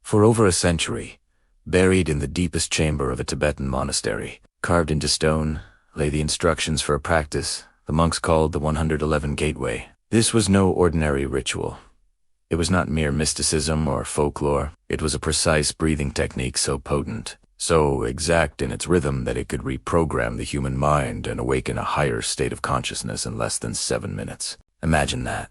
For over a century, buried in the deepest chamber of a Tibetan monastery, carved into stone, lay the instructions for a practice the monks called the 111 Gateway. This was no ordinary ritual. It was not mere mysticism or folklore. It was a precise breathing technique so potent, so exact in its rhythm that it could reprogram the human mind and awaken a higher state of consciousness in less than 7 minutes. Imagine that.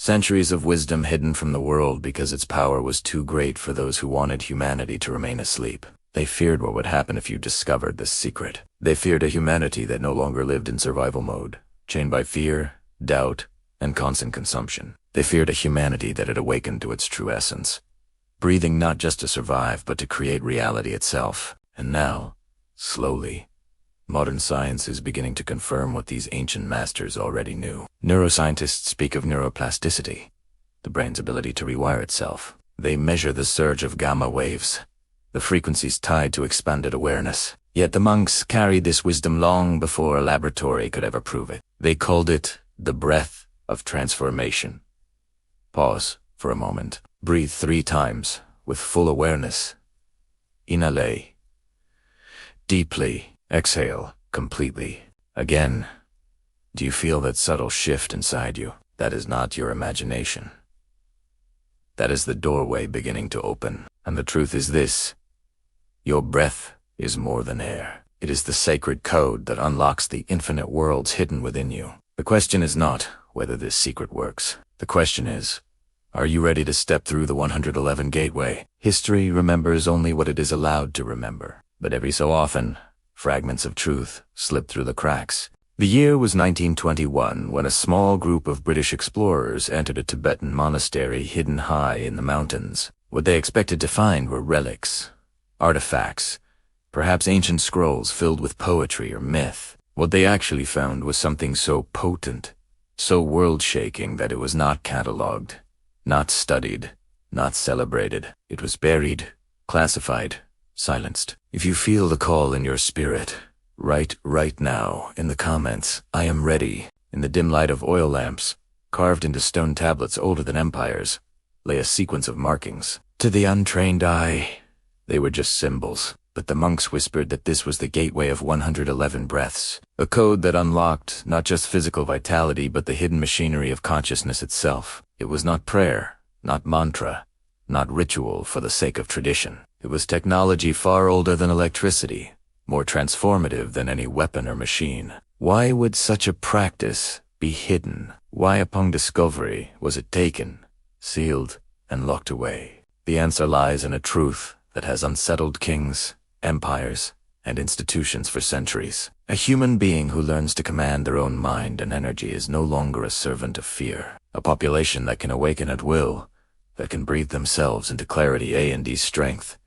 Centuries of wisdom hidden from the world because its power was too great for those who wanted humanity to remain asleep. They feared what would happen if you discovered this secret. They feared a humanity that no longer lived in survival mode, chained by fear, doubt, and constant consumption. They feared a humanity that had awakened to its true essence, breathing not just to survive, but to create reality itself. And now, slowly, modern science is beginning to confirm what these ancient masters already knew. Neuroscientists speak of neuroplasticity, the brain's ability to rewire itself. They measure the surge of gamma waves, the frequencies tied to expanded awareness. Yet the monks carried this wisdom long before a laboratory could ever prove it. They called it the breath of transformation. Pause for a moment. Breathe 3 times with full awareness. Inhale. Deeply. Exhale completely. Again. Do you feel that subtle shift inside you? That is not your imagination. That is the doorway beginning to open. And the truth is this: your breath is more than air. It is the sacred code that unlocks the infinite worlds hidden within you. The question is not whether this secret works. The question is, are you ready to step through the 111 Gateway? History remembers only what it is allowed to remember. But every so often, fragments of truth slip through the cracks. The year was 1921 when a small group of British explorers entered a Tibetan monastery hidden high in the mountains. What they expected to find were relics, artifacts, perhaps ancient scrolls filled with poetry or myth. What they actually found was something so potent, so world-shaking that it was not catalogued, not studied, not celebrated. It was buried, classified, silenced. If you feel the call in your spirit, write right now in the comments, "I am ready." In the dim light of oil lamps, carved into stone tablets older than empires, lay a sequence of markings. To the untrained eye, they were just symbols. But the monks whispered that this was the gateway of 111 breaths, a code that unlocked not just physical vitality but the hidden machinery of consciousness itself. It was not prayer, not mantra, not ritual for the sake of tradition. It was technology far older than electricity, more transformative than any weapon or machine. Why would such a practice be hidden? Why, upon discovery, was it taken, sealed, and locked away? The answer lies in a truth that has unsettled kings, empires, and institutions for centuries. A human being who learns to command their own mind and energy is no longer a servant of fear. A population that can awaken at will, that can breathe themselves into clarity and strength,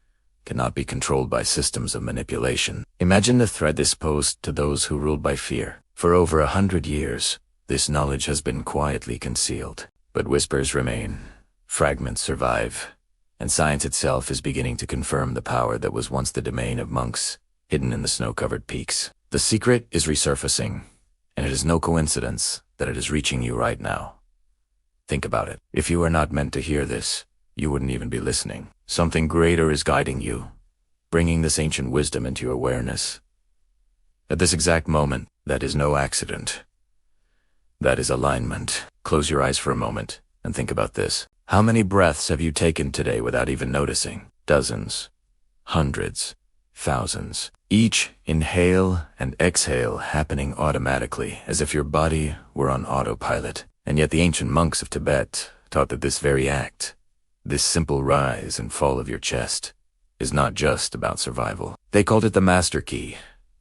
cannot be controlled by systems of manipulation. Imagine the threat this posed to those who ruled by fear. For over 100 years, this knowledge has been quietly concealed. But whispers remain, fragments survive, and science itself is beginning to confirm the power that was once the domain of monks, hidden in the snow-covered peaks. The secret is resurfacing, and it is no coincidence that it is reaching you right now. Think about it. If you are not meant to hear this, you wouldn't even be listening. Something greater is guiding you, bringing this ancient wisdom into your awareness. At this exact moment, that is no accident. That is alignment. Close your eyes for a moment and think about this. How many breaths have you taken today without even noticing? Dozens, hundreds, thousands. Each inhale and exhale happening automatically, as if your body were on autopilot. And yet the ancient monks of Tibet taught that this very act, this simple rise and fall of your chest, is not just about survival. They called it the master key,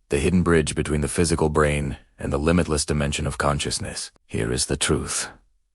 the hidden bridge between the physical brain and the limitless dimension of consciousness. Here is the truth.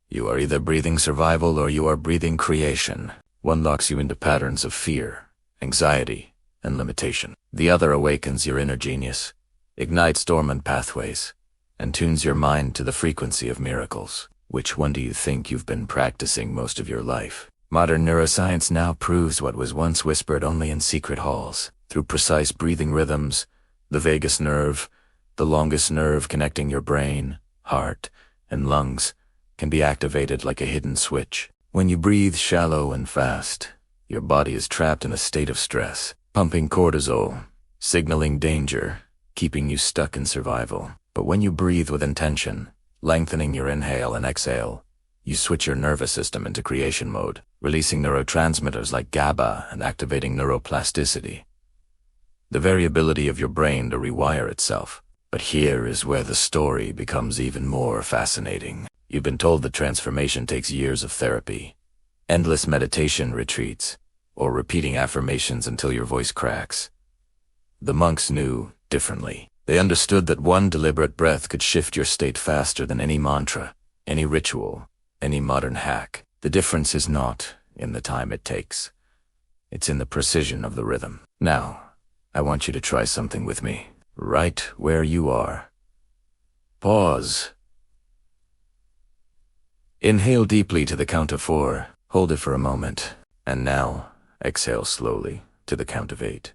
You are either breathing survival or you are breathing creation. One locks you into patterns of fear, anxiety, and limitation. The other awakens your inner genius, ignites dormant pathways, and tunes your mind to the frequency of miracles. Which one do you think you've been practicing most of your life? Modern neuroscience now proves what was once whispered only in secret halls. Through precise breathing rhythms, the vagus nerve, the longest nerve connecting your brain, heart, and lungs, can be activated like a hidden switch. When you breathe shallow and fast, Your body is trapped in a state of stress, pumping cortisol, signaling danger, keeping you stuck in survival. But when you breathe with intention, lengthening your inhale and exhale, you switch your nervous system into creation mode, releasing neurotransmitters like GABA and activating neuroplasticity, the very ability of your brain to rewire itself. But here is where the story becomes even more fascinating. You've been told that transformation takes years of therapy, endless meditation retreats, or repeating affirmations until your voice cracks. The monks knew differently. They understood that one deliberate breath could shift your state faster than any mantra, any ritual, any modern hack. The difference is not in the time it takes. It's in the precision of the rhythm. Now, I want you to try something with me, right where you are. Pause. Inhale deeply to the count of 4. Hold it for a moment. And now, exhale slowly to the count of 8.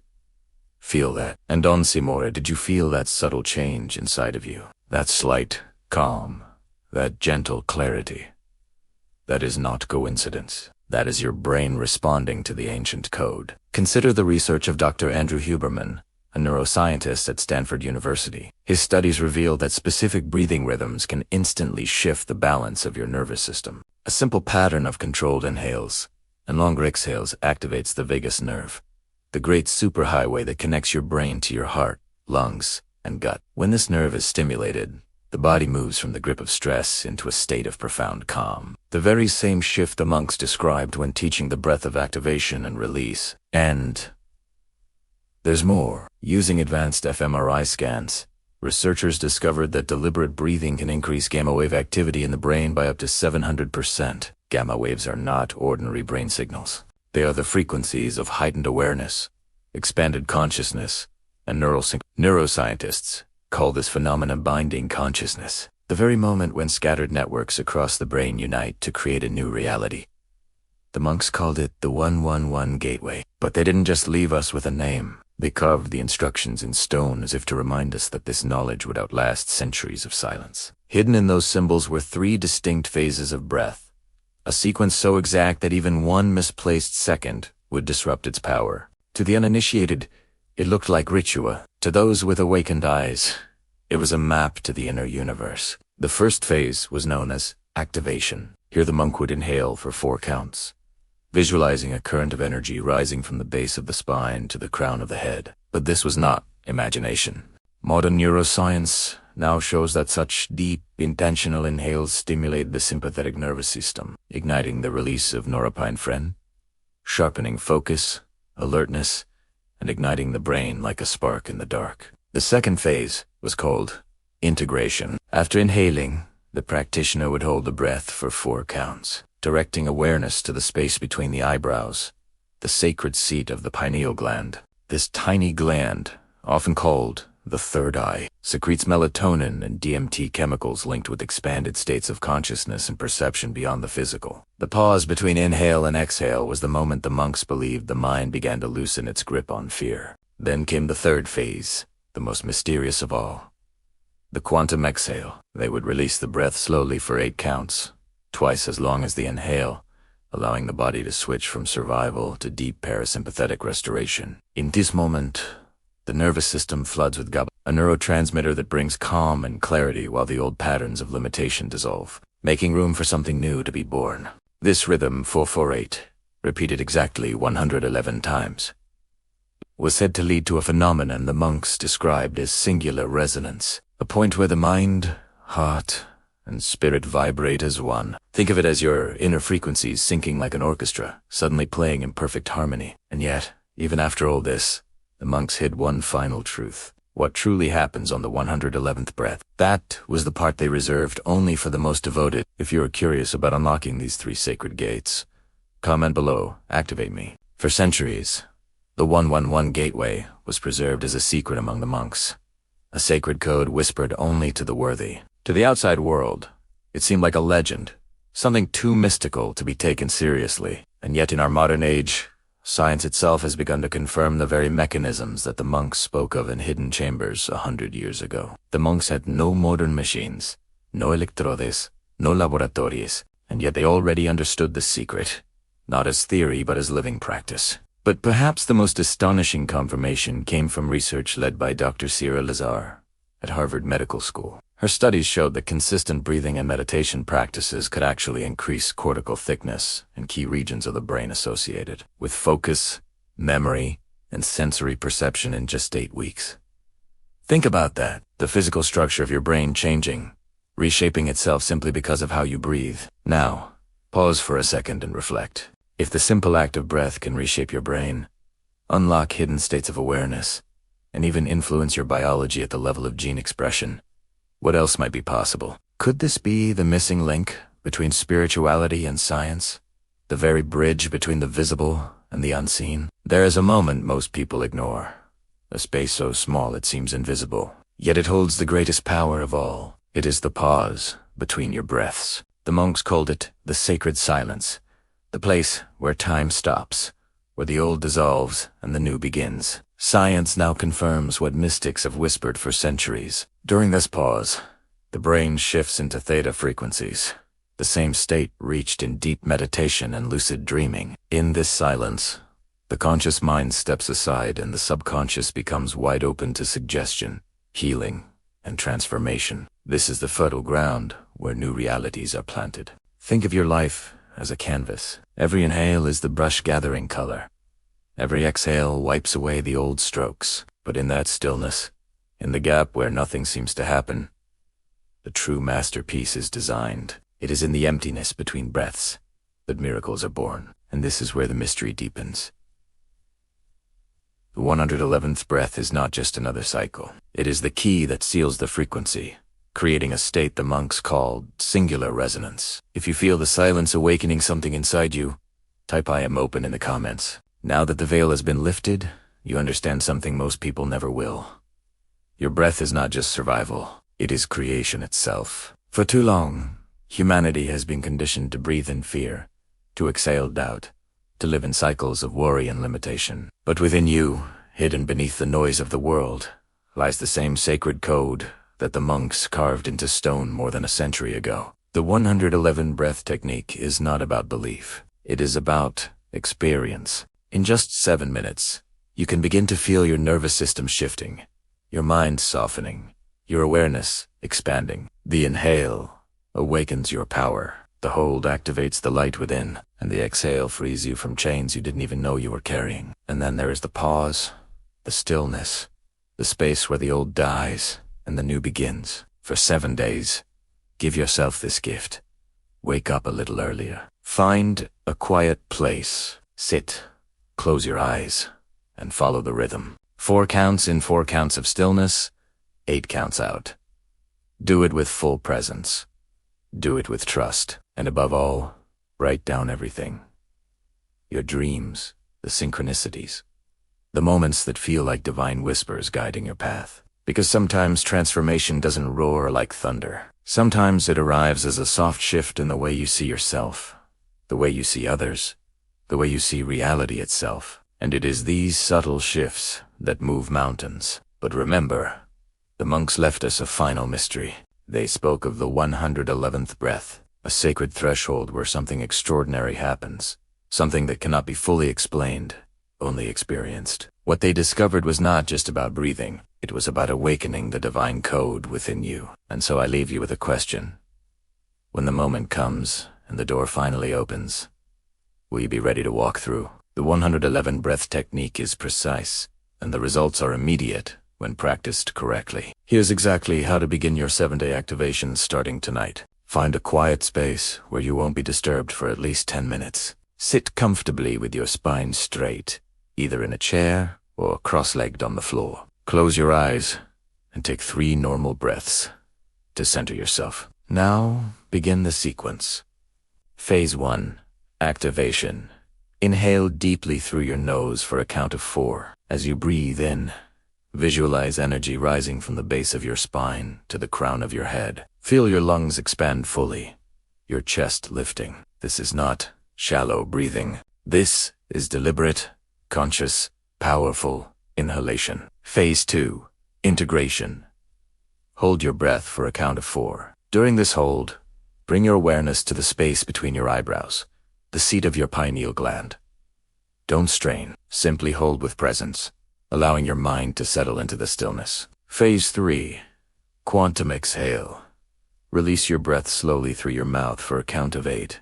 Feel that. And Don Simore, did you feel that subtle change inside of you? That slight calm, that gentle clarity. That is not coincidence. That is your brain responding to the ancient code. Consider the research of Dr. Andrew Huberman, a neuroscientist at Stanford University. His studies reveal that specific breathing rhythms can instantly shift the balance of your nervous system. A simple pattern of controlled inhales and longer exhales activates the vagus nerve, the great superhighway that connects your brain to your heart, lungs, and gut. When this nerve is stimulated, the body moves from the grip of stress into a state of profound calm. The very same shift the monks described when teaching the breath of activation and release. And there's more. Using advanced fMRI scans, researchers discovered that deliberate breathing can increase gamma wave activity in the brain by up to 700%. Gamma waves are not ordinary brain signals. They are the frequencies of heightened awareness, expanded consciousness, and neuroscientists call this phenomenon binding consciousness, the very moment when scattered networks across the brain unite to create a new reality. The monks called it the 111 Gateway. But they didn't just leave us with a name. They carved the instructions in stone as if to remind us that this knowledge would outlast centuries of silence. Hidden in those symbols were 3 distinct phases of breath, a sequence so exact that even one misplaced second would disrupt its power. To the uninitiated, it looked like ritual. To those with awakened eyes, it was a map to the inner universe. The first phase was known as activation. Here the monk would inhale for 4 counts, visualizing a current of energy rising from the base of the spine to the crown of the head. But this was not imagination. Modern neuroscience now shows that such deep, intentional inhales stimulate the sympathetic nervous system, igniting the release of norepinephrine, sharpening focus, alertness, and igniting the brain like a spark in the dark. The second phase was called integration. After inhaling, the practitioner would hold the breath for 4 counts, directing awareness to the space between the eyebrows, the sacred seat of the pineal gland. This tiny gland, often called the third eye, secretes melatonin and DMT chemicals linked with expanded states of consciousness and perception beyond the physical. The pause between inhale and exhale was the moment the monks believed the mind began to loosen its grip on fear. Then came the third phase, the most mysterious of all, the quantum exhale. They would release the breath slowly for 8 counts, twice as long as the inhale, allowing the body to switch from survival to deep parasympathetic restoration. In this moment, the nervous system floods with GABA, a neurotransmitter that brings calm and clarity while the old patterns of limitation dissolve, making room for something new to be born. This rhythm, 448, repeated exactly 111 times, was said to lead to a phenomenon the monks described as singular resonance, a point where the mind, heart, and spirit vibrate as one. Think of it as your inner frequencies syncing like an orchestra, suddenly playing in perfect harmony. And yet, even after all this, the monks hid one final truth. What truly happens on the 111th breath. That was the part they reserved only for the most devoted. If you are curious about unlocking these 3 sacred gates, comment below, activate me. For centuries, the 111 Gateway was preserved as a secret among the monks, a sacred code whispered only to the worthy. To the outside world, it seemed like a legend, something too mystical to be taken seriously. And yet in our modern age, science itself has begun to confirm the very mechanisms that the monks spoke of in hidden chambers 100 years ago. The monks had no modern machines, no electrodes, no laboratories, and yet they already understood the secret. not as theory but as living practice. But perhaps the most astonishing confirmation came from research led by Dr. Sierra Lazar at Harvard Medical School. Her studies showed that consistent breathing and meditation practices could actually increase cortical thickness in key regions of the brain associated with focus, memory, and sensory perception in just 8 weeks. Think about that, the physical structure of your brain changing, reshaping itself simply because of how you breathe. Now, pause for a second and reflect. If the simple act of breath can reshape your brain, unlock hidden states of awareness, and even influence your biology at the level of gene expression, what else might be possible? Could this be the missing link between spirituality and science? The very bridge between the visible and the unseen? There is a moment most people ignore, a space so small it seems invisible, yet it holds the greatest power of all. It is the pause between your breaths. The monks called it the sacred silence, the place where time stops, where the old dissolves and the new begins. Science now confirms what mystics have whispered for centuries. During this pause, the brain shifts into theta frequencies, the same state reached in deep meditation and lucid dreaming. In this silence, the conscious mind steps aside and the subconscious becomes wide open to suggestion, healing, and transformation. This is the fertile ground where new realities are planted. Think of your life as a canvas. Every inhale is the brush gathering color. Every exhale wipes away the old strokes. But in that stillness, in the gap where nothing seems to happen, the true masterpiece is designed. It is in the emptiness between breaths that miracles are born. And this is where the mystery deepens. The 111th breath is not just another cycle. It is the key that seals the frequency, creating a state the monks called singular resonance. If you feel the silence awakening something inside you, type I am open in the comments. Now that the veil has been lifted, you understand something most people never will. Your breath is not just survival, it is creation itself. For too long, humanity has been conditioned to breathe in fear, to exhale doubt, to live in cycles of worry and limitation. But within you, hidden beneath the noise of the world, lies the same sacred code that the monks carved into stone more than a century ago. The 111 breath technique is not about belief. It is about experience. In just 7 minutes, you can begin to feel your nervous system shifting, your mind softening, your awareness expanding. The inhale awakens your power. The hold activates the light within, and the exhale frees you from chains you didn't even know you were carrying. And then there is the pause, the stillness, the space where the old dies and the new begins. For 7 days, give yourself this gift. Wake up a little earlier. Find a quiet place. Sit, close your eyes, and follow the rhythm. 4 counts in, 4 counts of stillness, 8 counts out. Do it with full presence. Do it with trust. And above all, write down everything. Your dreams, the synchronicities, the moments that feel like divine whispers guiding your path. Because sometimes transformation doesn't roar like thunder. Sometimes it arrives as a soft shift in the way you see yourself, the way you see others, the way you see reality itself. And it is these subtle shifts that move mountains. But remember, the monks left us a final mystery. They spoke of the 111th breath, a sacred threshold where something extraordinary happens, something that cannot be fully explained, only experienced. What they discovered was not just about breathing, it was about awakening the divine code within you. And so I leave you with a question. When the moment comes and the door finally opens, will you be ready to walk through? The 111 breath technique is precise, and the results are immediate when practiced correctly. Here's exactly how to begin your 7-day activations starting tonight. Find a quiet space where you won't be disturbed for at least 10 minutes. Sit comfortably with your spine straight, either in a chair or cross-legged on the floor. Close your eyes and take 3 normal breaths to center yourself. Now, begin the sequence. Phase 1. Activation. Inhale deeply through your nose for a count of 4. As you breathe in, visualize energy rising from the base of your spine to the crown of your head. Feel your lungs expand fully, your chest lifting. This is not shallow breathing. This is deliberate, conscious, powerful inhalation. Phase 2. Integration. Hold your breath for a count of 4. During this hold, bring your awareness to the space between your eyebrows. the seat of your pineal gland. Don't strain, simply hold with presence, allowing your mind to settle into the stillness. Phase 3. Quantum exhale. Release your breath slowly through your mouth for a count of 8,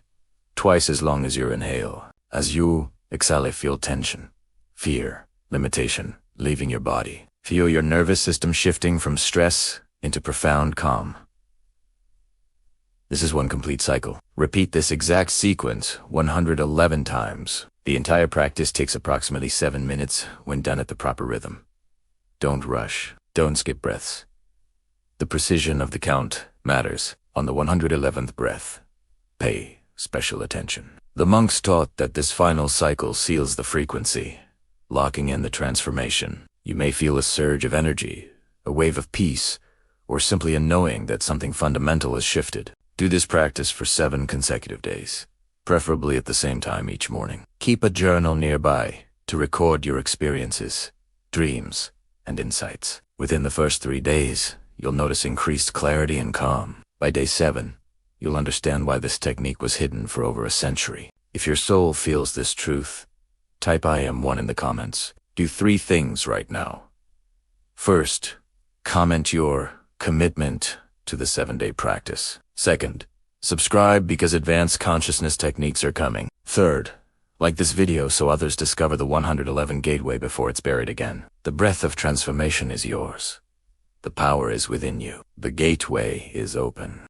twice as long as your inhale. As you exhale, feel tension, fear, limitation leaving your body. Feel your nervous system shifting from stress into profound calm. This is one complete cycle. Repeat this exact sequence 111 times. The entire practice takes approximately 7 minutes when done at the proper rhythm. Don't rush. Don't skip breaths. The precision of the count matters. On the 111th breath, pay special attention. The monks taught that this final cycle seals the frequency, locking in the transformation. You may feel a surge of energy, a wave of peace, or simply a knowing that something fundamental has shifted. Do this practice for 7 consecutive days, preferably at the same time each morning. Keep a journal nearby to record your experiences, dreams, and insights. Within the first 3 days, you'll notice increased clarity and calm. By day 7, you'll understand why this technique was hidden for over a century. If your soul feels this truth, type I am one in the comments. Do 3 things right now. First, comment your commitment to the 7-day practice. Second, subscribe because advanced consciousness techniques are coming. Third, like this video so others discover the 111 gateway before it's buried again. The breath of transformation is yours. The power is within you. The gateway is open.